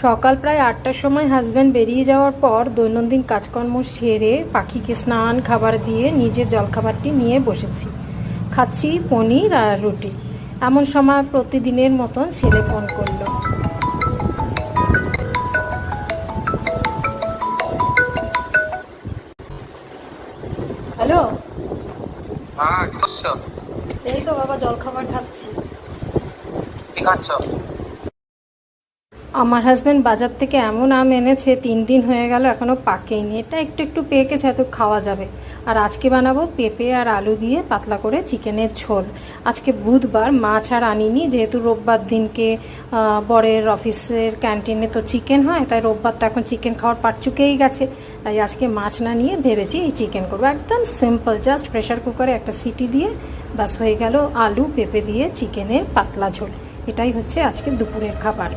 সকাল প্রায় 8টার সময় হাজব্যান্ড বেরিয়ে যাওয়ার পর দৈনন্দিন কাজকর্ম সেরে পাখিকে স্নান খাবার দিয়ে নিজের জলখাবারটি নিয়ে বসেছি। খাচ্ছি পনির আর রুটি। এমন সময় প্রতিদিনের মতন ছেলে ফোন করলো। হ্যালো। হ্যাঁ, কি করছো? এই তো বাবা জলখাবার খাচ্ছি। কি খাচ্ছ? আমার হাজব্যান্ড বাজার থেকে এমন আম এনেছে, 3 দিন হয়ে গেল এখনও পাকেনি। এটা একটু একটু পেকেছে, হয়তো খাওয়া যাবে। আর আজকে বানাবো পেঁপে আর আলু দিয়ে পাতলা করে চিকেনের ঝোল। আজকে বুধবার, মাছ আর আনিনি, যেহেতু রোববার দিনকে বরের অফিসের ক্যান্টিনে তো চিকেন হয়, তাই রোববার তো এখন চিকেন খাওয়ার পাট চুকেই গেছে। তাই আজকে মাছ না নিয়ে ভেবেছি এই চিকেন করবো। একদম সিম্পল, জাস্ট প্রেশার কুকারে একটা সিটি দিয়ে ব্যাস হয়ে গেল আলু পেঁপে দিয়ে চিকেনের পাতলা ঝোল। এটাই হচ্ছে আজকে দুপুরের খাবার।